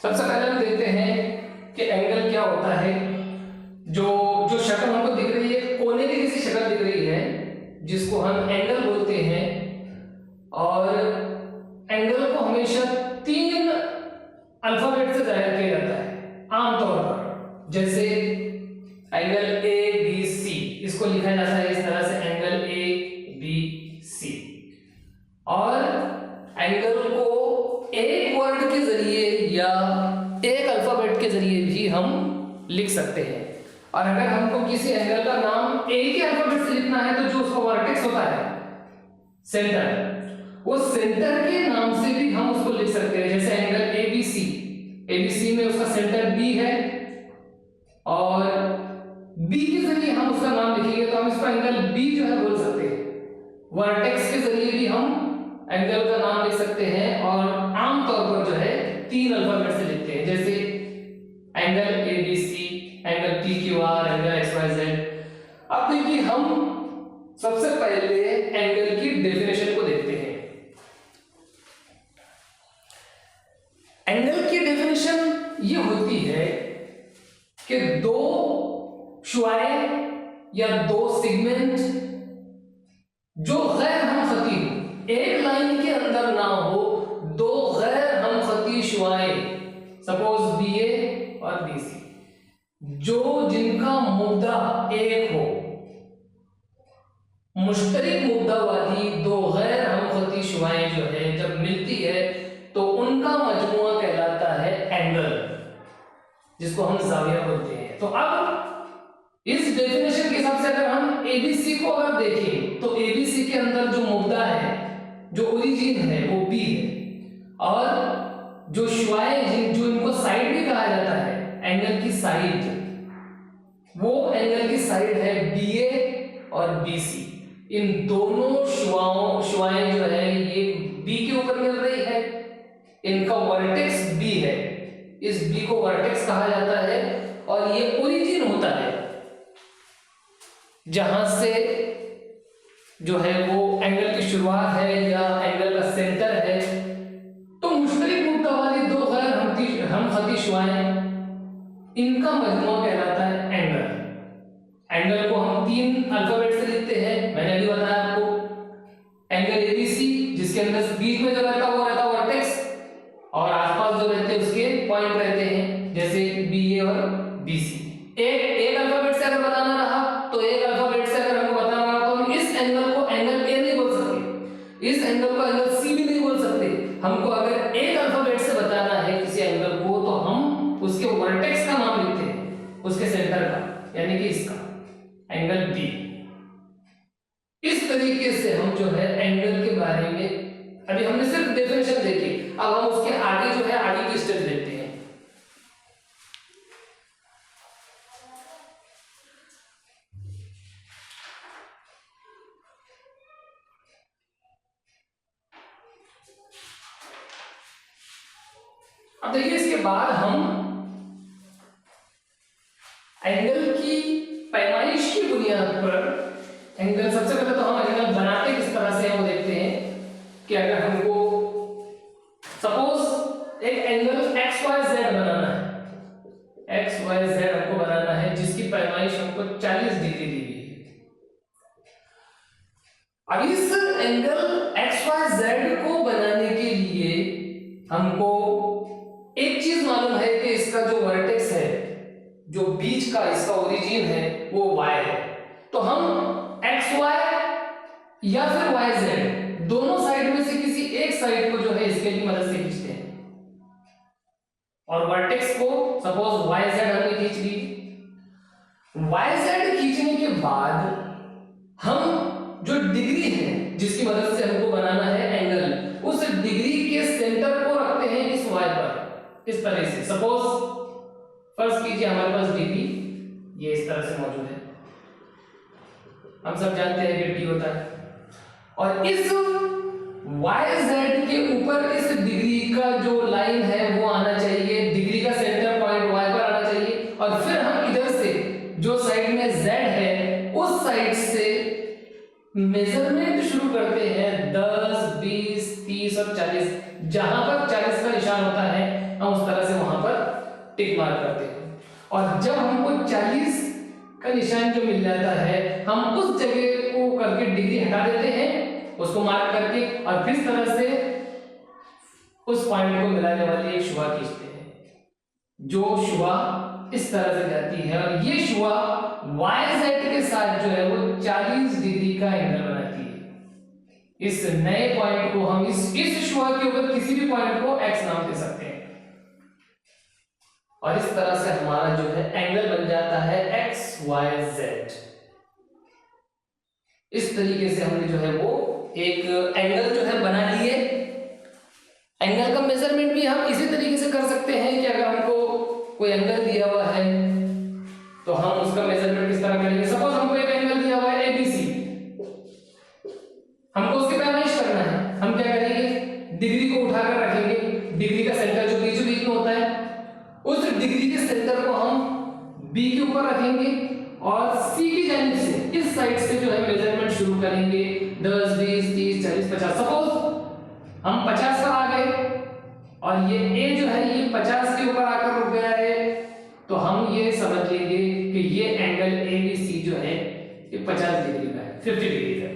सबसे पहले हम देखते हैं कि एंगल क्या होता है। जो जो शक्ल हमको दिख रही है, कोने की जैसी शक्ल दिख रही है, जिसको हम एंगल बोलते हैं। और एंगल को हमेशा 3 अल्फाबेट से जाहिर किया जाता है आमतौर पर। जैसे एंगल ए बी सी, इसको लिखा जाता है इस तरह से, एंगल ए बी सी। और एंगल को एक वर्ड के जरिए या एक अल्फाबेट के जरिए भी हम लिख सकते हैं। और अगर हमको किसी एंगल का नाम एक ही अल्फाबेट से लिखना है तो जो उसका वर्टेक्स होता है, सेंटर, वो सेंटर के नाम से भी हम उसको लिख सकते हैं। जैसे एंगल एबीसी, एबीसी में उसका सेंटर बी है और बी के जरिए हम उसका नाम लिखेंगे तो हम इसको एंगल बी जो है बोल सकते हैं। वर्टेक्स के जरिए भी हम एंगल का नाम लिख सकते हैं और आमतौर पर जो है 3 अल्फाबेट से लिखते हैं। जैसे angle ABC, angle P Q R, angle X Y Z. अब देखिए हम सबसे पहले एंगल की डेफिनेशन को देखते हैं। एंगल की डेफिनेशन ये होती है कि 2 शुआएं या 2 सेगमेंट जो गैर हमखती हो, एक लाइन के अंदर ना हो, 2 गैर हमखती शुआएं, सपोज बी ए और बी सी, जो जिनका मुद्दा एक हो, मुश्तरिक मुद्दा वाली 2 गैर हमखती शुआएं जो है जब मिलती है तो उनका मजमुआ कहलाता है एंगल, जिसको हम जाविया बोलते हैं। तो अब इस डेफिनेशन के हिसाब से अगर हम एबीसी को अगर देखें तो एबीसी के अंदर जो मुद्दा है, जो ओरिजिन है, वो बी है। और जो शुआएं जो इनको साइड भी कहा जाता है, एंगल की साइड, वो एंगल की साइड है बीए और बीसी। इन दोनों शुआएं जो है ये बी के ऊपर मिल रही है, इनका वर्टेक्स बी है, इस बी को वर्टेक्स कहा जाता है। और ये ओरिजिन होता है जहां से जो है वो एंगल की शुरुआत है या एंगल का सेंटर है। तो मुश्तरिक मुद्दा वाली 2 गैर हमखती शुआएं, इनका मजमुआ कहलाता है एंगल। एंगल को हम 3 अल्फाबेट से लिखते हैं, मैंने अभी बताया आपको। एंगल एबीसी, जिसके अंदर बीच में जो रहता है वो रहता है वर्टेक्स, और आसपास जो रहते हैं उसके पॉइंट रहते हैं, जैसे बी ए और बी सी। एक अल्फाबेट से अगर बताना रहा तो एक अल्फाबेट से अगर हमको बताना रहा तो हम इस एंगल को एंगल ए नहीं बोल सकते, इस एंगल को एंगल सी भी नहीं बोल सकते। हमको अगर एक अल्फाबेट से बताना है किसी एंगल को तो हम उसके वर्टेक्स का नाम लिखते हैं, उसके सेंटर का, यानी कि इसका एंगल बी। इस तरीके से हम जो है एंगल के बारे में अभी हमने सिर्फ डेफिनेशन देखी, अब हम उसके आगे जो है आगे की स्टेज देखते हैं। अब देखिए इसके बाद हम एंगल की पैमाइश की बुनियाद पर एंगल, सबसे पहले तो हम एंगल बनाते किस तरह से हैं वो देखते हैं। कि अगर हमको सपोज एक एंगल एक्स वाई जेड बनाना है, एक्स वाई जेड हमको बनाना है, जिसकी पैमाइश हमको 40 डिग्री दी गई है। अब इस एंगल एक्स वाई जेड को बनाने के लिए हमको एक चीज मालूम है कि इसका जो वर्टेक्स है, जो बीच का इसका ओरिजिन है, वो y है। तो हम एक्स वाई या फिर वाई जेड दोनों साइड में से किसी एक साइड को जो है इसके की मदद से खींचते हैं, और वर्टेक्स को सपोज वाई जेड हमने खींच ली। वाई जेड खींचने के बाद हम जो डिग्री है जिसकी मदद से हमको बनाना है एंगल, उस डिग्री के सेंटर को रखते हैं इस y पर, इस तरह से। सपोज फर्ज कीजिए हमारे पास डीपी ये इस तरह से मौजूद है, हम सब जानते हैं कि डी होता है, और इस YZ के ऊपर इस डिग्री का जो लाइन है वो आना चाहिए, डिग्री का सेंटर पॉइंट y पर आना चाहिए। और फिर हम इधर से जो साइड में Z है उस साइड से मेजरमेंट शुरू करते हैं 10, 20, 30 और 40। जहां पर 40 का निशान होता है हम उस तरह से वहां 40 का निशान जो मिल जाता है, हम उस जगह को करके डिग्री हटा देते हैं, उसको मार्क करके, और फिर तरह से उस पॉइंट को मिलाने वाली एक शुआ खींचते हैं, जो शुआ इस तरह से जाती है, और ये शुआ YZ के साथ जो है वो 40 डिग्री का एंगल बनाती है। इस नए पॉइंट को हम इस शुआ के ऊपर किसी भी पॉइंट को X नाम दे सकते हैं, और इस तरह से हमारा जो है एंगल बन जाता है XYZ। इस तरीके से हमने जो है वो एक एंगल जो है बना लिए। एंगल का मेजरमेंट भी हम इसी तरीके से कर सकते हैं कि अगर हमको कोई एंगल दिया हुआ है तो हम उसका मेजरमेंट किस तरह करेंगे। सपोज हमको एक एंगल दिया हुआ है ABC, हमको उसकी पैमाइश करना है। हम क्या करेंगे, डिग्री को उठाकर रखेंगे, डिग्री का सेंटर जो बीच में होता है, उस डिग्री के सेंटर को हम B के ऊपर रखेंगे, और C की जानिब से इस साइड से जो है मेजरमेंट शुरू करेंगे। 10, 20, 30, 40, 50। सपोज हम 50 पर आ गए और ये A जो है ये 50 के ऊपर आकर रुक गया है, तो हम ये समझ लेंगे कि ये एंगल ABC जो है ये 50 डिग्री का है, 50 डिग्री का है।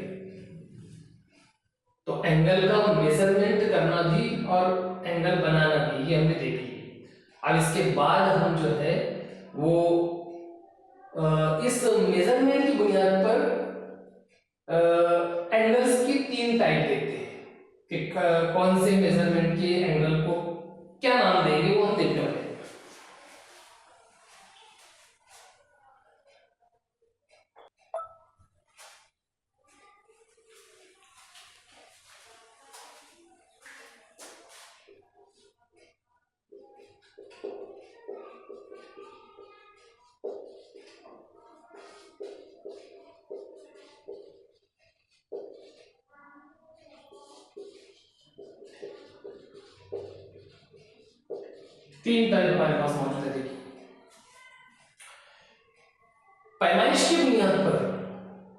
तो एंगल का मेजरमेंट करना भी और एंगल बनाना भी ये हमने देख लिया। अब इसके बाद हम जो है वो इस मेजरमेंट की बुनियाद पर एंगल्स की 3 टाइप देखते हैं कि कौन से मेजरमेंट के एंगल को क्या नाम देंगे, वो हम देखने वाले हैं। तीन टाइप हमारे पास मौजूद है। देखिए, पैमाइश की बुनियाद पर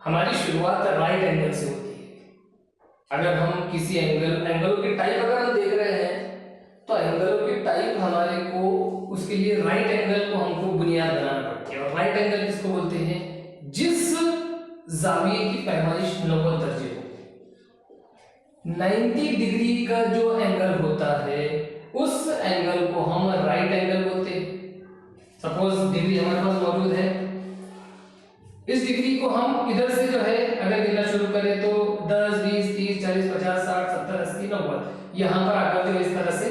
हमारी शुरुआत राइट एंगल से होती है। अगर हम किसी एंगलों की टाइप अगर हम देख रहे हैं तो एंगलों की टाइप हमारे को उसके लिए राइट एंगल को हमको बुनियाद बनाना पड़ती है। और राइट एंगल किसको बोलते हैं, जिस जाविये की पैमाइश 90 दर्जे हो। 90 डिग्री का जो एंगल होता है उस एंगल को हम राइट एंगल बोलते हैं। सपोज डिग्री हमारे पास मौजूद है, इस डिग्री को हम इधर से जो है अगर गिनना शुरू करें तो 10, 20, 30, 40, 50, 60, 70, 80, 90, यहाँ पर आकर जो इस तरह से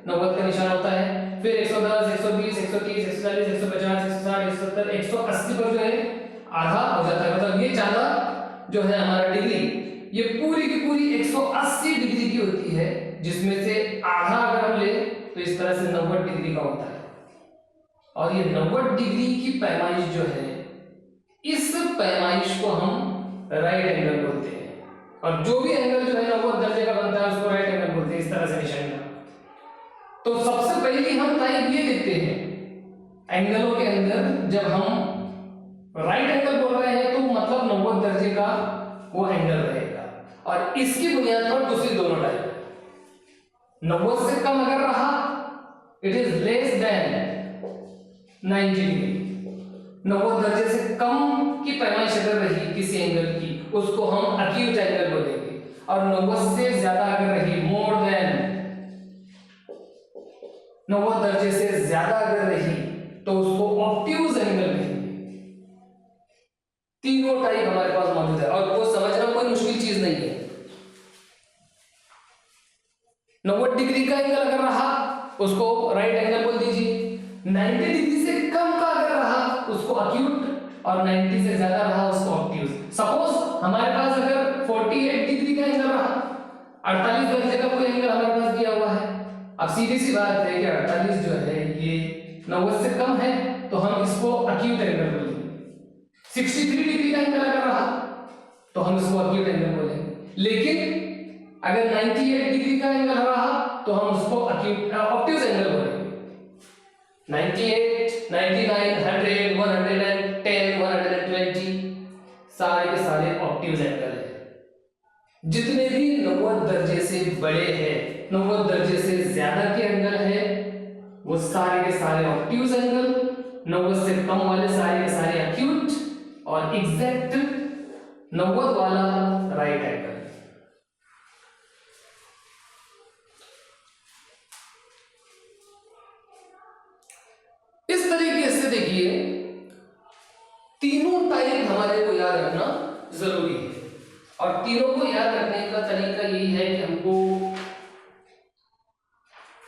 90 का निशान होता है। फिर 110, 120, 130, 140, 150, 160, 170, 180 पर जो है आधा हो जाता है। मतलब ये चांदा जो है हमारा डिग्री, ये पूरी की पूरी 180 डिग्री की होती है, जिसमें से आधा अगर हम ले तो इस तरह से 90 डिग्री का होता है। और ये 90 डिग्री की पैमाइश जो है, इस पैमाइश को हम राइट एंगल बोलते हैं। और जो भी एंगल जो है 90 दर्जे का बनता है उसको राइट एंगल बोलते हैं। इस तरह से निशान का। तो सबसे पहले हम टाइप ये देखते हैं एंगलों के अंदर, जब हम राइट एंगल बोल रहे हैं तो मतलब 90 दर्जे का वो एंगल रहेगा। और इसकी बुनियाद पर दूसरी दोनों टाइप, 90 से कम अगर रहा it is less than 90 degree. 90 दर्जे से कम की पैमाइश अगर रही किसी एंगल की, उसको हम अक्यूट एंगल बोलेंगे। और 90 से ज्यादा अगर रही, मोर देन 90 दर्जे से ज्यादा अगर रही, तो उसको ऑब्ट्यूज एंगल कहेंगे। तीनों टाइप हमारे पास मौजूद है और वो समझना कोई मुश्किल चीज नहीं है। 90 डिग्री का एंगल अगर रहा उसको राइट एंगल बोल दीजिए। 90 डिग्री से कम का अगर रहा उसको अक्यूट, और 90 से ज्यादा रहा उसको ऑब्ट्यूज। सपोज हमारे पास अगर 48 डिग्री का एंगल रहा, 48 दर्जे का कोई एंगल हमारे पास दिया हुआ है। अब सीधी सी बात है कि 48 जो है ये 90 से कम है, तो हम इसको अक्यूट एंगल बोलेंगे। 63 डिग्री का एंगल अगर रहा तो हम इसको अक्यूट एंगल बोलेंगे। लेकिन अगर 98 डिग्री का एंगल रहा तो हम उसको ऑब्ट्यूज एंगल बोलेंगे। 98, 99, 100, 110, 120 सारे के सारे ऑब्ट्यूज एंगल है। जितने भी 90 दर्जे से बड़े हैं, 90 दर्जे से ज्यादा के एंगल है, वो सारे के सारे ऑब्ट्यूज एंगल। 90 से कम वाले सारे के सारे एक्यूट, और एग्जैक्ट 90 वाला राइट एंगल। इस तरीके से देखिए तीनों टाइप हमारे को याद रखना जरूरी है, और तीनों को याद रखने का तरीका यही है कि हमको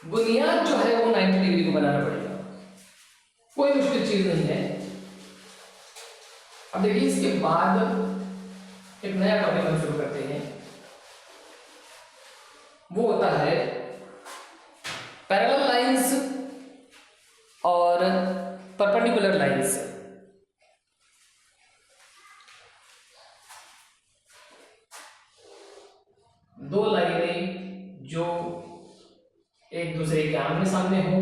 बुनियाद जो है वो 90 डिग्री को बनाना पड़ेगा, कोई मुश्किल चीज नहीं है। अब देखिए इसके बाद एक नया टॉपिक हम शुरू करते हैं, वो होता है पैरेलल लाइंस और परपेंडिकुलर लाइंस। दो लाइनें जो एक दूसरे के आमने सामने हो,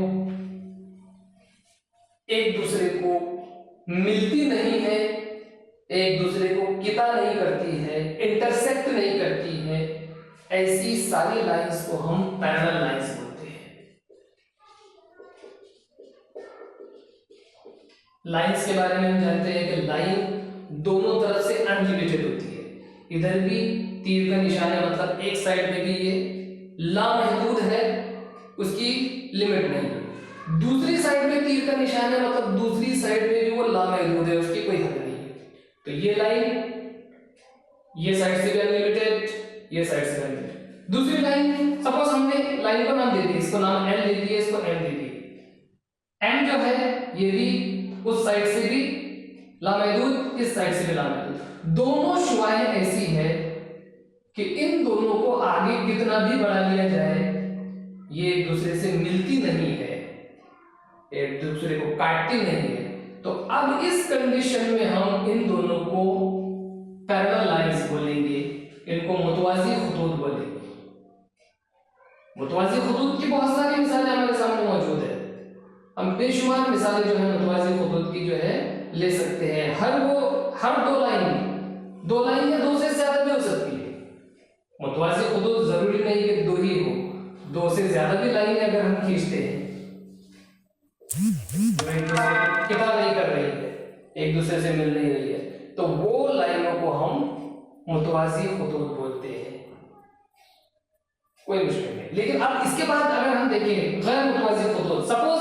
एक दूसरे को मिलती नहीं है, एक दूसरे को किता नहीं करती है, इंटरसेक्ट नहीं करती है, ऐसी सारी लाइंस को हम पैरेलल लाइंस बोलते हैं। लाइंस के बारे में हम जानते हैं कि लाइन दोनों तरफ से अनलिमिटेड होती है, इधर भी तीर का निशान है, मतलब एक साइड में भी ये लामहदूद है, उसकी लिमिट नहीं है, दूसरी साइड में तीर का निशान है, मतलब दूसरी साइड में भी वो लामहदूद है, उसकी कोई हद नहीं है। तो ये लाइन ये साइड से भी अनलिमिटेड, ये साइड से अनलिमिटेड। दूसरी लाइन, सपोज हमने लाइन को नाम दे दिया, इसको नाम एल दे दिया, इसको एम दे दिया। एम जो है ये भी उस साइड से भी लामहदूद, इस साइड से भी लामहदूद। दोनों शुआएं ऐसी है कि इन दोनों को आगे कितना भी बढ़ा लिया जाए ये एक दूसरे से मिलती नहीं है, एक दूसरे को काटती नहीं है। तो अब इस कंडीशन में हम इन दोनों को पैरेलल लाइंस बोलेंगे, इनको मुतवाज़ी खुतूत बोलेंगे। मुतवाज़ी खुतूत की बहुत सारी मिसालें हमारे सामने मौजूद है, हम बेशुमार मिसालें जो है मुतवाज़ी खुतूत की जो है ले सकते हैं। हर दो लाइन या दो से ज्यादा भी हो सकती है। मुतवाज़ी खुतूत जरूरी नहीं कि दो ही हो, दो से ज्यादा भी लाइन अगर हम खींचते हैं जो एक दूसरे को किता नहीं कर रही है, एक दूसरे से मिल नहीं रही है, तो वो लाइनों को हम मुतवाज़ी खुतूत बोलते हैं, कोई मुश्किल नहीं। लेकिन अब इसके बाद अगर हम देखें गैर मुतवाज़ी खुतूत, सपोज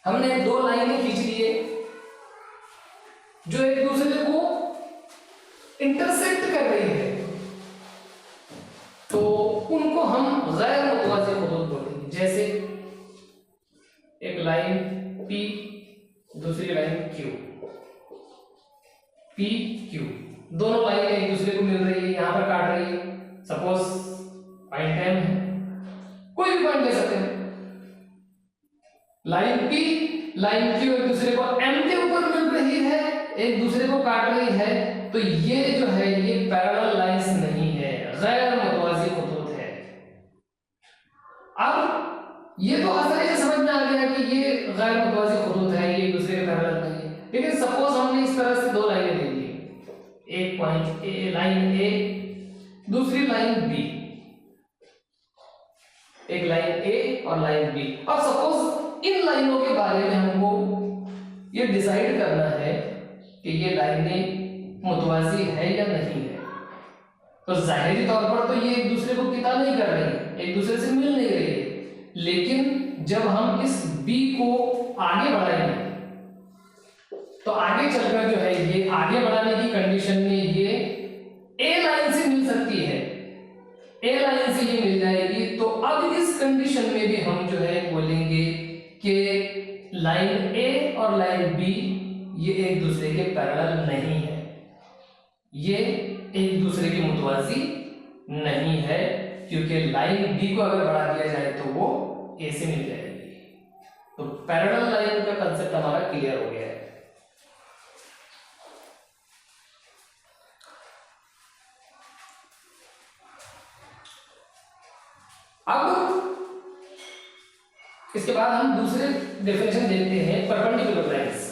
हमने दो लाइनें खींच ली है जो एक दूसरे को इंटरसेक्ट कर रही है, तो उनको हम गैर मुतवाज़ी खुतूत बोलेंगे। जैसे एक लाइन P, दूसरी लाइन Q, P Q, दोनों लाइन एक दूसरे को मिल रही है, यहां पर काट रही है। सपोज पॉइंट M है, कोई भी पॉइंट ले सकते हैं। लाइन P लाइन Q एक दूसरे को M के ऊपर मिल रही है, एक दूसरे को काट रही है, तो ये जो है ये पैरेलल लाइंस नहीं है, गैर मुतवाज़ी खुतूत है। अब ये तो आसानी से समझ में आ गया कि ये गैर मुतवाज़ी खुतूत है, ये एक दूसरे के पैरेलल नहीं है। लेकिन सपोज हमने इस तरह से दो लाइनें दे दी, एक पॉइंट ए, लाइन ए, दूसरी लाइन बी, एक लाइन ए और लाइन बी। अब सपोज इन लाइनों के बारे में हमको ये डिसाइड करना है कि ये लाइनें मुतवाज़ी है या नहीं है। तो जाहिरी तौर पर तो ये एक दूसरे को किता नहीं कर रही, एक दूसरे से मिल नहीं रही है, लेकिन जब हम इस बी को आगे बढ़ाएंगे तो आगे चलकर जो है ये आगे बढ़ाने की कंडीशन में ये ए लाइन से मिल सकती है, ए लाइन से ये मिल जाएगी। तो अब इस कंडीशन में भी हम जो है बोलेंगे कि लाइन ए और लाइन बी ये एक दूसरे के पैरेलल नहीं है, ये एक दूसरे की मुतवाज़ी नहीं है, क्योंकि लाइन बी को अगर बढ़ा दिया जाए तो वो ए से मिल जाएगी। तो पैरेलल लाइन का कंसेप्ट हमारा क्लियर हो गया है। अब इसके बाद हम दूसरे डेफिनेशन देखते हैं परपेंडिकुलर लाइंस।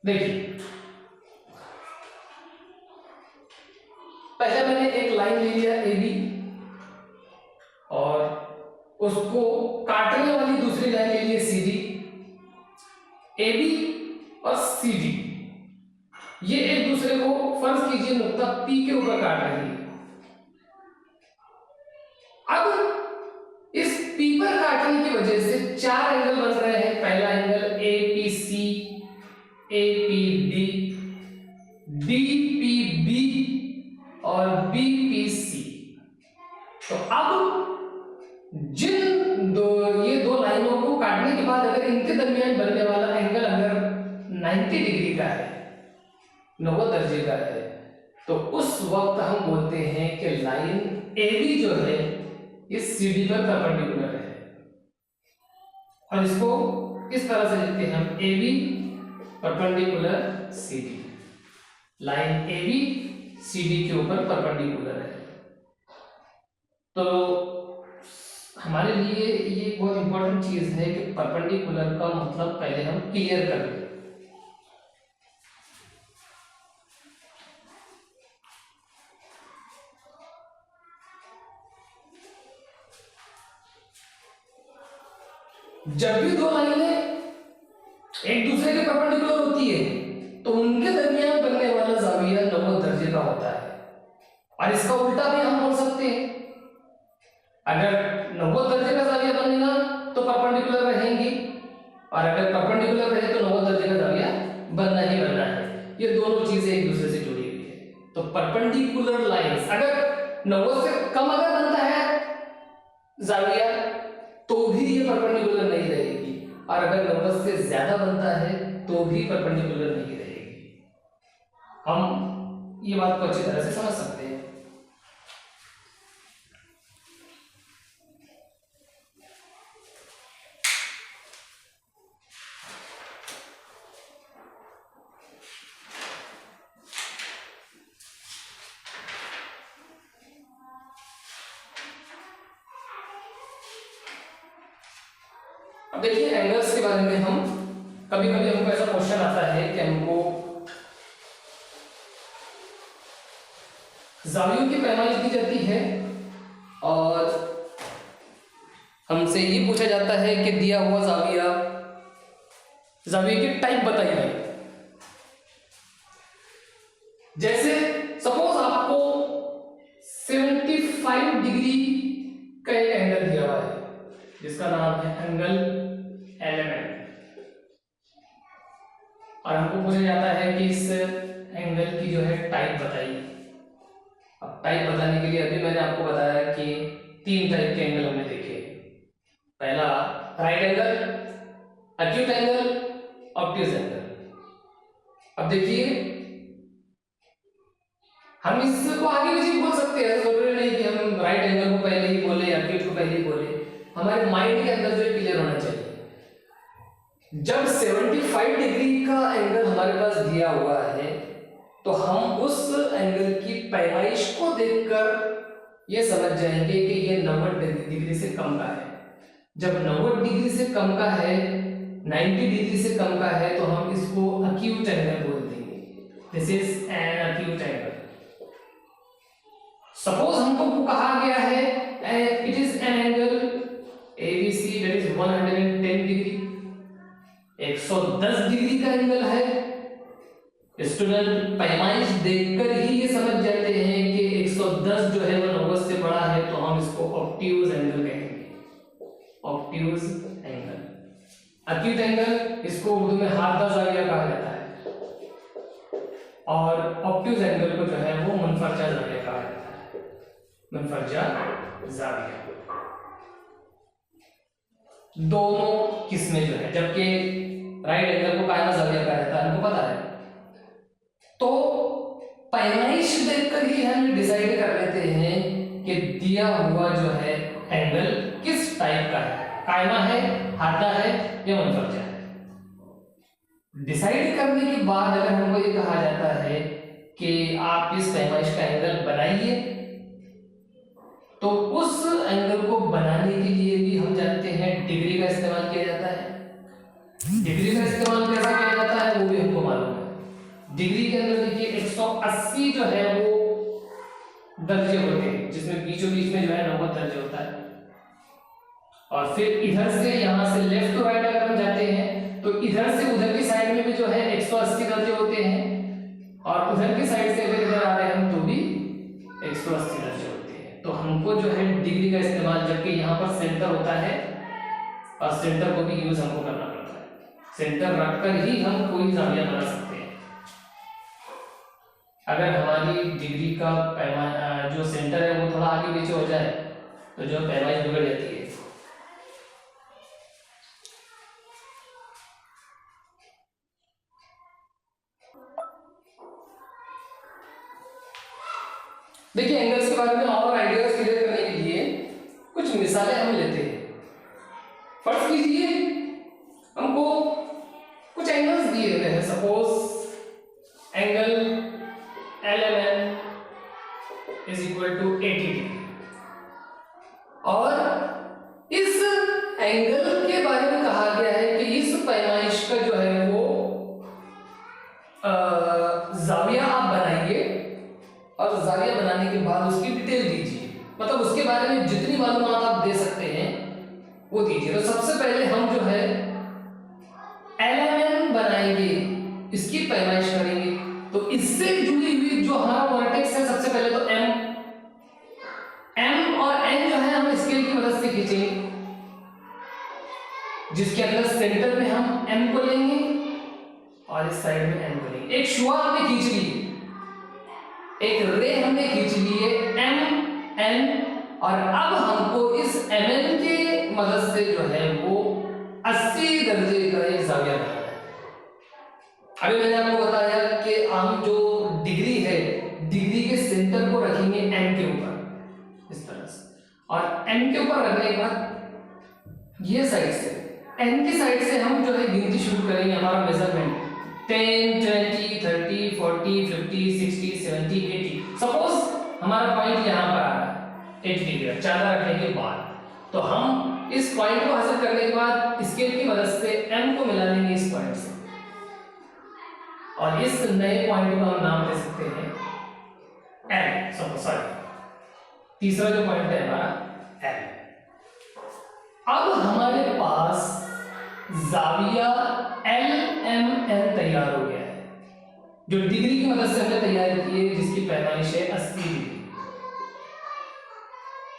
देखिए पहले मैंने एक लाइन ले लिया ए बी और उसको काटने वाली दूसरी लाइन ले ली सी डी। ए बी और सी डी ये एक दूसरे को फर्ज कीजिए नुक्ता पी के ऊपर काट रही है। अब इस पी पर काटने की वजह से चार एंगल बन रहे हैं। पहला angle A P C, A P D, D P B और बी पी सी। तो अब ये दो लाइनों को काटने के बाद अगर इनके दरमियान बनने वाला एंगल अगर 90 डिग्री का है, 90 दर्जे का है, तो उस वक्त हम बोलते हैं कि लाइन ए बी जो है इस सी डी पर परपेंडिकुलर है। और इसको इस तरह से लिखते हैं हम A B perpendicular C D. Line A B C D के ऊपर परपेंडिकुलर है। तो हमारे लिए ये बहुत इंपॉर्टेंट चीज है कि परपेंडिकुलर का मतलब पहले हम क्लियर कर लें। जब भी दो लाइनें एक दूसरे के परपेंडिकुलर होती है तो उनके दरमियान बनने वाला जाविया 90 दर्जे का होता है। और इसका उल्टा भी हम बोल सकते हैं, अगर 90 दर्जे का जाविया बनेगा तो परपेंडिकुलर रहेंगी, और अगर परपेंडिकुलर रहे तो 90 दर्जे का जाविया बनना ही बनना है। ये दोनों चीजें एक दूसरे से जुड़ी हुई है। तो परपेंडिकुलर लाइंस अगर 90 से कम अगर बनता है जाविया तो भी ये परपेंडिकुलर नहीं रहेगी, और अगर 90 से ज्यादा बनता है तो भी परपेंडिकुलर नहीं रहेगी। हम ये बात को अच्छी तरह से समझ सकते हैं। अब देखिए एंगल्स के बारे में हम कभी कभी हमको ऐसा क्वेश्चन आता है कि हमको जावियों की पैमाइश दी जाती है और हमसे ये पूछा जाता है कि दिया हुआ जाविया की टाइप बताइए। जैसे सपोज आपको 75 डिग्री का एक एंगल दिया हुआ है जिसका नाम है एंगल एलिमेंट, और हमको पूछा जाता है कि इस एंगल की जो है टाइप बताइए। अब टाइप बताने के लिए अभी मैंने आपको बताया कि 3 टाइप के एंगल हमने देखे। पहला right angle, acute angle, obtuse angle. अब देखिए हम इसको आगे भी बोल सकते हैं, जरूरी नहीं कि हम राइट एंगल को पहले ही बोले, एक्यूट को पहले ही बोले। हमारे माइंड के अंदर जो क्लियर होना चाहिए, जब 75 डिग्री का एंगल हमारे पास दिया हुआ है तो हम उस एंगल की पैमाइश को देखकर ये समझ जाएंगे कि ये 90 डिग्री से कम का है। जब 90 डिग्री से कम का है, 90 डिग्री से कम का है, तो हम इसको एक्यूट एंगल बोल देंगे। This is an acute angle. Suppose हमको कहा गया है it is an angle ABC that is 110 degree, 110 degree का एंगल है। स्टूडेंट पैमाइश देखकर ही ये समझ जाते हैं कि 110 जो है वो 90 से बड़ा है, तो हम इसको ऑब्ट्यूज एंगल कहेंगे। Obtuse angle. एक्यूट एंगल इसको उर्दू में हादा जाविया कहा जाता है, और ऑब्ट्यूज एंगल को जो है वो मुनफरजा जाविया कहा जाता है। मुनफरजा जाविया। दोनों किस्में जो है, जबकि राइट एंगल को कायमा जाविया कहा जाता है, हमको पता है। तो पैमाइश देखकर ही हम डिसाइड कर लेते हैं कि दिया हुआ जो है एंगल किस टाइप का है, कायमा है, हादा है या मुनफरजा है। डिसाइड करने के बाद अगर हमको ये कहा जाता है कि आप इस पैमाइश का एंगल बनाइए, तो उस एंगल को बनाने के लिए भी हम जानते हैं डिग्री का इस्तेमाल किया जाता है। डिग्री का इस्तेमाल कैसे किया जाता है वो भी हमको मालूम है। डिग्री के अंदर देखिए 180 जो है वो दर्जे होते हैं, जिसमें बीचों बीच में जो है 90 दर्जे होता है। और फिर इधर से यहां से लेफ्ट टू राइट अगर हम जाते हैं तो इधर से उधर की साइड में भी जो है 180 दर्जे होते हैं, और उधर की साइड से अगर इधर आ रहे हैं हम तो भी 180 दर्जे होते हैं। तो हमको जो है डिग्री का इस्तेमाल, जबकि यहाँ पर सेंटर होता है और सेंटर को भी यूज हमको करना पड़ता है। सेंटर रखकर ही हम कोई जाविया बना सकते हैं। अगर हमारी डिग्री का पैमाना जो सेंटर है वो थोड़ा आगे पीछे हो जाए तो जो पैमाइश बिगड़ जाती है। देखिए एंगल्स के बारे में और आइडियाज क्लियर करने के लिए कुछ मिसालें हम लेते हैं। फर्स्ट कीजिए, हमको कुछ एंगल्स दिए हुए हैं। Suppose angle LMN is equal to 80 degree, और इस एंगल के बारे में कहा गया है कि इस पैमाइश का जो है वो जाविया आप बनाइए, और जाविया बनाने के बाद उसकी डिटेल दीजिए, मतलब उसके बारे में जितनी मालूमात आप दे सकते हैं वो दीजिए। तो सबसे पहले हम जो है LMN बनाएंगे, इसकी पैमाइश करेंगे। तो इससे जुड़ी हुई जो हमारा वर्टेक्स है, सबसे पहले तो M और N जो है हम स्केल की मदद से खींचेंगे, जिसके अंदर सेंटर में हम M को लेंगे और इस साइड में N को लेंगे। एक शुआ हमने खींच ली, एक रे हमने खींच ली है M N, और अब हमको इस MN के मदद से जो है वो 80 दर्जे का एक जाविया बनाना है। अभी मैंने आपको बताया कि हम जो डिग्री है, डिग्री के सेंटर को रखेंगे M के ऊपर इस तरह से, और M के ऊपर रखने के बाद ये साइड से N की साइड से हम जो है गिनती शुरू करेंगे। हमारा मेजरमेंट 10, 20, 30, 40, 50, 60, 70, 80। सपोज हमारा पॉइंट यहाँ पर आ रहा है 80 डिग्री, चांदा रखने के बाद, तो हम इस पॉइंट को हासिल करने के बाद स्केल की मदद से M को मिला लेंगे इस पॉइंट से, और इस नए पॉइंट को हम नाम दे सकते हैं L। सॉरी, तीसरा जो पॉइंट है हमारा L। अब हमारे पास जाविया LMN तैयार हो गया है, जो डिग्री की मदद से हमने तैयार की है, जिसकी पैमाइश है 80 डिग्री।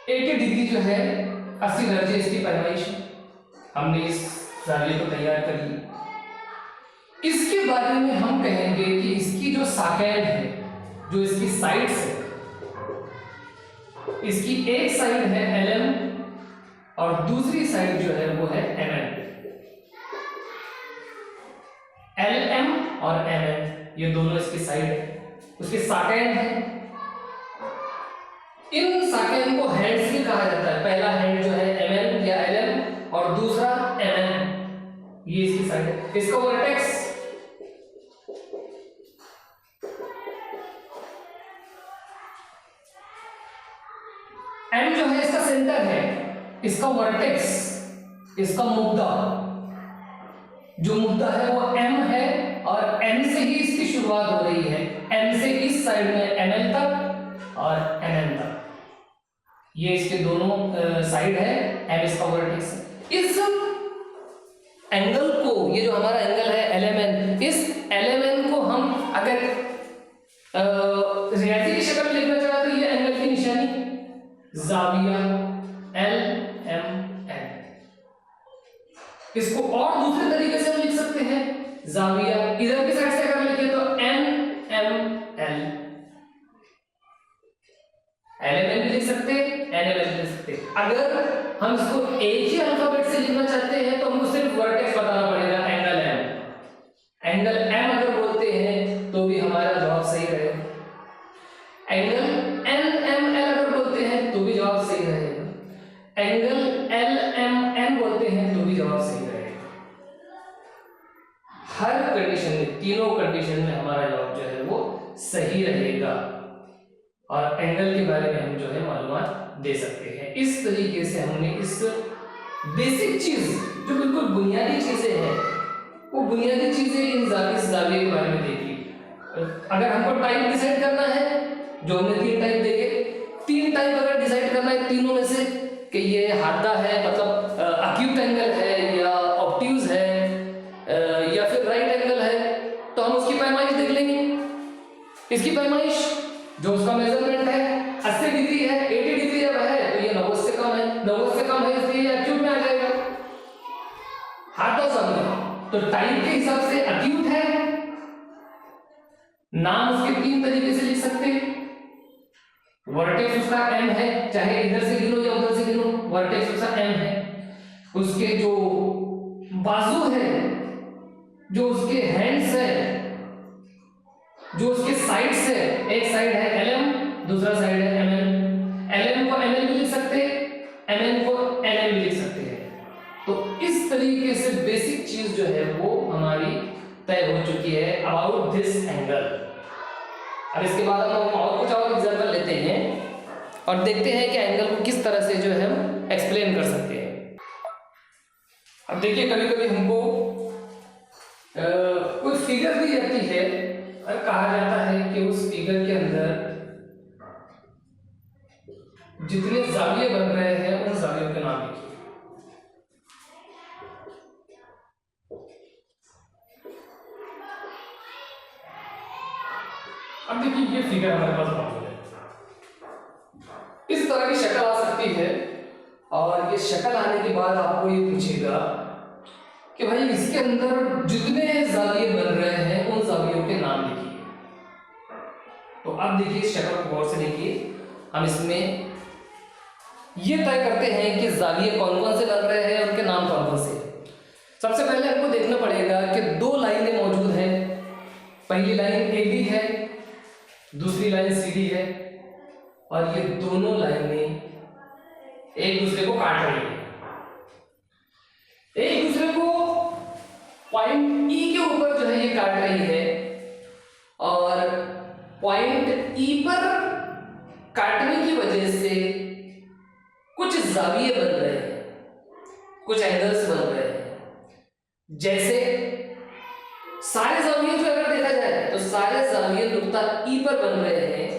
80 डिग्री जो है 80 दर्जे इसकी पैमाइश है। हमने इस जाविये को तैयार कर लिया। इसके बारे में हम कहेंगे कि इसकी जो साकेंड है, जो इसकी साइड्स है, इसकी एक साइड है LM और दूसरी साइड जो है वो है MN। LM और MN ये दोनों इसकी साइड है, उसके साकेंड है। इन साकेंड को हैंड्स भी कहा जाता है। पहला हैंड जो है MN या LM और दूसरा MN, ये इसकी साइड है। इसका वर्टेक्स M जो है इसका सेंटर है, इसका वर्टेक्स, इसका मुद्दा, जो मुद्दा है वो M है, और M से ही इसकी शुरुआत हो रही है। M से इस साइड में MN तक और MN तक, ये इसके दोनों साइड है। M इसका वर्टेक्स है। इस एंगल को, ये जो हमारा एंगल है LMN, इस LMN को हम अगर रियायती की शक्ल में लिखना चाहे तो ये एंगल की निशानी जाविया LMN। इसको और दूसरे तरीके से हम लिख सकते हैं, जाविया इधर की साइड से अगर लिखें तो NML। LMN भी लिख सकते हैं, NML भी लिख सकते हैं। अगर हम इसको एक ही अल्फाबेट से लिखना चाहते हैं तो हमको सिर्फ वर्टेक्स बताना पड़ेगा, एंगल M। एंगल M अगर बोलते हैं तो भी हमारा जवाब सही रहेगा। एंगल NML अगर बोलते हैं तो भी जवाब सही रहेगा। एंगल LMN बोलते हैं तो भी जवाब सही रहेगा। हर कंडीशन में, तीनों कंडीशन में हमारा जवाब जो है वो सही रहेगा, और एंगल के बारे में हम जो है मालूमात दे सकते हैं। इस तरीके से हमने इस बेसिक चीज, जो बिल्कुल बुनियादी चीजें हैं, वो बुनियादी चीजें इन जाविये के बारे में देख ली। अगर हमको टाइप डिसाइड करना है, जो हमने 3 टाइप देखे, 3 टाइप अगर डिसाइड करना है तीनों में से कि ये हादा है, मतलब अक्यूट एंगल है या ऑब्ट्यूज है या फिर राइट एंगल है, तो हम उसकी पैमाइश देख लेंगे। इसकी पैमाइश जो उसका मेजरमेंट है 80 डिग्री है, 80 डिग्री जब है तो ये 90 से कम है, 90 से कम है इसलिए ये अक्यूट में आ जाएगा। हादा समझो तो टाइप के हिसाब से अक्यूट है। नाम उसके 3 तरीके से लिख सकते हैं। वर्टेक्स उसका m है, चाहे इधर से गिनो या उधर से गिनो, वर्टेक्स उसका m है। उसके जो बाजू है, जो उसके हैंड्स है, जो उसके साइड्स है, एक साइड है lm, दूसरा साइड है mm। lm को mm भी लिख सकते हैं, mm को nm भी लिख सकते हैं। तो इस तरीके से बेसिक चीज जो है वो हमारी तय हो चुकी है अबाउट दिस एंगल। अब इसके बाद हम और कुछ और एग्जांपल लेते हैं और देखते हैं कि एंगल को किस तरह से जो है हम एक्सप्लेन कर सकते हैं। अब देखिए कभी कभी हमको कोई फिगर दी जाती है और कहा जाता है कि उस फिगर के अंदर जितने जाविये बन रहे हैं उन जावियों के नाम लिखिए। अब देखिए ये फिगर हमारे पास मौजूद है, इस तरह की शक्ल आ सकती है और ये शक्ल आने के बाद आपको ये पूछेगा कि भाई इसके अंदर जितने जाविये बन रहे हैं उन जावियों के नाम लिखिए। तो अब देखिए इस शक्ल को गौर से देखिए, हम इसमें ये तय करते हैं कि जाविये कौन कौन से बन रहे हैं, उनके नाम कौन कौन से हैं। सबसे पहले हमको देखना पड़ेगा कि 2 लाइनें मौजूद हैं। पहली लाइन AB है, दूसरी लाइन CD है और ये दोनों लाइनें एक दूसरे को काट रही है। एक दूसरे को पॉइंट E के ऊपर जो है ये काट रही है और पॉइंट E पर काटने की वजह से कुछ जाविये बन रहे हैं, कुछ एंगल्स बन रहे हैं। जैसे सारे जाविये जो अगर देखा जाए तो सारे जाविये नुक्ता E पर बन रहे हैं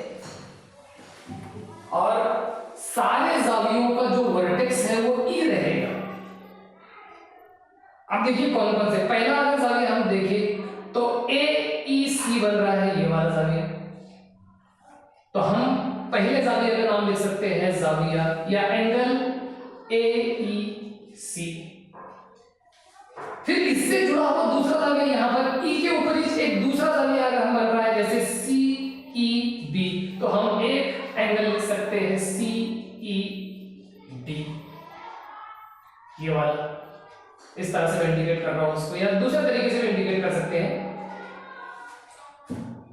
और सारे जावियों का जो वर्टेक्स है वो E रहेगा। अब देखिए कौन कौन से, पहला अगर जाविया हम देखें तो AEC बन रहा है, ये वाला जाविया। तो हम पहले जाविया का नाम लिख सकते हैं जाविया या एंगल AEC। फिर इससे जुड़ा हुआ दूसरा जाविया यहाँ पर E के ऊपर ही एक दूसरा जाविया अगर हम बन रहा है जैसे CEB, तो हम एक एंगल लिख सकते हैं CED, ये वाला। इस तरह से इंडिकेट कर रहा हूं उसको, या दूसरे तरीके से इंडिकेट कर सकते हैं।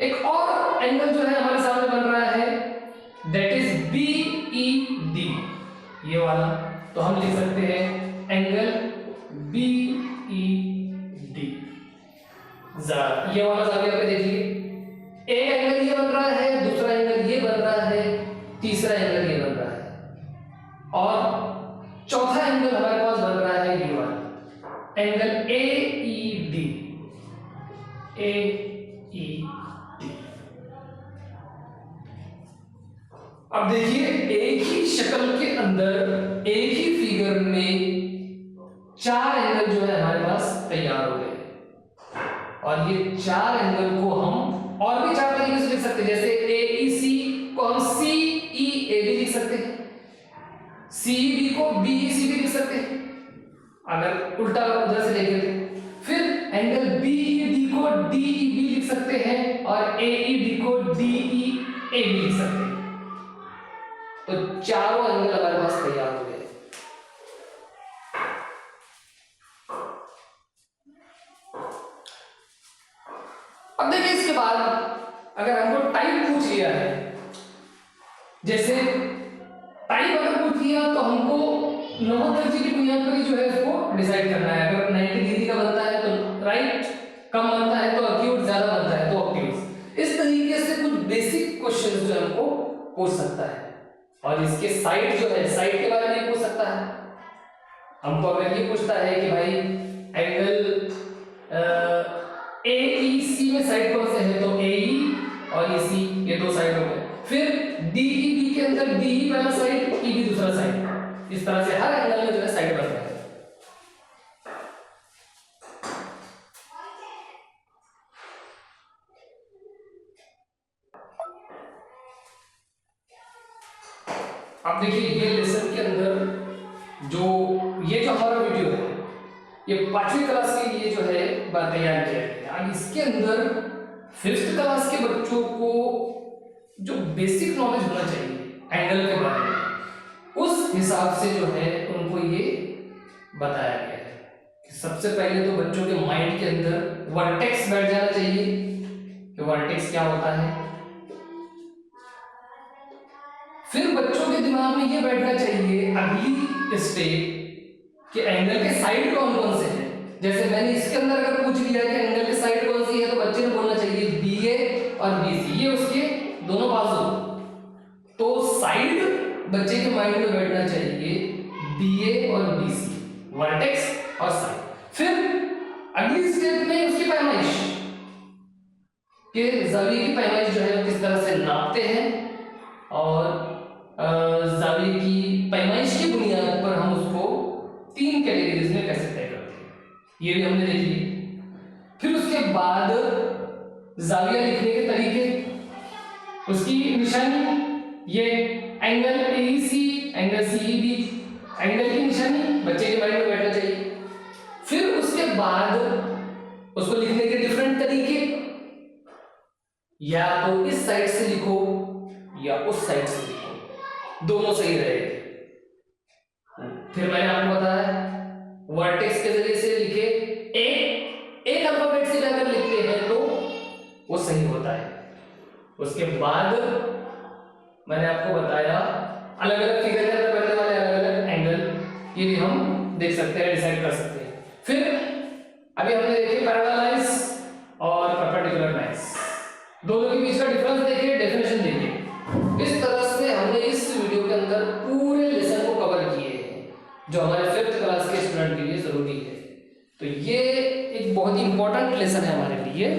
एक और एंगल जो है हमारे सामने बन रहा है दैट इज BED, ये वाला। तो हम लिख सकते हैं एंगल BED। ये वाला जाविया पे देखिए, एक एंगल ये बन रहा है, दूसरा एंगल ये बन रहा है, तीसरा एंगल ये बन रहा है और चौथा एंगल हमारे पास बन रहा है ये वाला एंगल AED। अब देखिए एक ही शक्ल के अंदर एक ही फिगर में 4 एंगल जो है हमारे पास तैयार हो गए और ये 4 एंगल को हम और भी 4 तरीके से लिख सकते हैं। जैसे AEC को हम CEAB लिख सकते हैं, CEB को BEC भी लिख सकते हैं अगर उल्टा उधर से देखें। फिर एंगल BED को DEB लिख सकते हैं और AED को DEAB लिख सकते हैं। तो चारों एंगल हमारे पास तैयार हो गए। अब देखिए इसके बाद अगर हमको टाइप पूछ लिया है, जैसे टाइप अगर पूछ लिया तो हमको 90 दर्जे की बुनियाद पर ही जो है इसको डिसाइड करना है। अगर 90 डिग्री का बनता है तो राइट कम बनता है तो अक्यूट, ज्यादा बनता है तो ऑब्ट्यूज। इस तरीके से कुछ बेसिक क्वेश्चन जो हमको पूछ सकता है। और इसके साइड जो है, साइड के बारे में पूछ सकता है हमको। अगर ये पूछता है कि भाई एंगल ए ई सी में साइड कौन से है, तो ए ई और ई सी, ये दो साइड हो गए। फिर डी ई बी के अंदर डी ई पहला साइड, ई बी दूसरा साइड, इस तरह से हर एंगल में जो है साइड बन रहा है। अब देखिए ये लेसन के अंदर जो हमारा वीडियो है ये 5वीं क्लास के लिए जो है तैयार किया गया। अब इसके अंदर 5th क्लास के बच्चों को जो बेसिक नॉलेज होना चाहिए एंगल के बारे में, उस हिसाब से जो है उनको ये बताया गया है कि सबसे पहले तो बच्चों के माइंड के अंदर वर्टेक्स बैठ जाना चाहिए कि वर्टेक्स क्या होता है। फिर बच्चों के दिमाग में ये बैठना चाहिए अगली स्टेप कि एंगल के साइड कौन कौन से हैं। जैसे मैंने इसके अंदर अगर पूछ लिया कि एंगल के साइड कौन सी है, तो बच्चे ने बोलना चाहिए बी ए और बी सी, ये उसके दोनों बाजू। तो साइड बच्चे के माइंड में बैठना चाहिए बी ए और बी सी, वर्टेक्स और साइड। फिर अगली स्टेप में उसकी पैमाइश कि जाविये की पैमाइश जो है किस तरह से नापते हैं और जाविये की पैमाइश की बुनियाद पर हम उसको 3 कैटेगरीज में कैसे तय करते हैं, ये भी हमने देख लिया। फिर उसके बाद जाविया लिखने के तरीके, उसकी निशानी, ये angle AEC, angle CEB, angle की निशानी बच्चे के माइंड में बैठना चाहिए। फिर उसके बाद उसको लिखने के डिफरेंट तरीके, या तो इस साइड से लिखो या उस साइड से लिखो, दोनों सही रहेगा। फिर मैंने आपको बताया वर्टेक्स के जरिए से लिखे, एक अल्फाबेट से अगर लिखते हैं तो वो सही होता है। उसके बाद मैंने आपको बताया अलग अलग फिगर के अंदर बनने वाले अलग अलग एंगल, ये भी हम देख सकते हैं, डिसाइड कर सकते हैं। फिर अभी हमने देखे पैरेलल लाइंस और परपेंडिकुलर लाइंस, दोनों के बीच का डिफरेंस देखिए, डेफिनेशन देखिए। इस तरह से हमने इस वीडियो के अंदर पूरे लेसन को कवर किए हैं जो हमारे 5th क्लास के स्टूडेंट के लिए जरूरी है। तो ये एक बहुत ही इंपॉर्टेंट लेसन है हमारे लिए।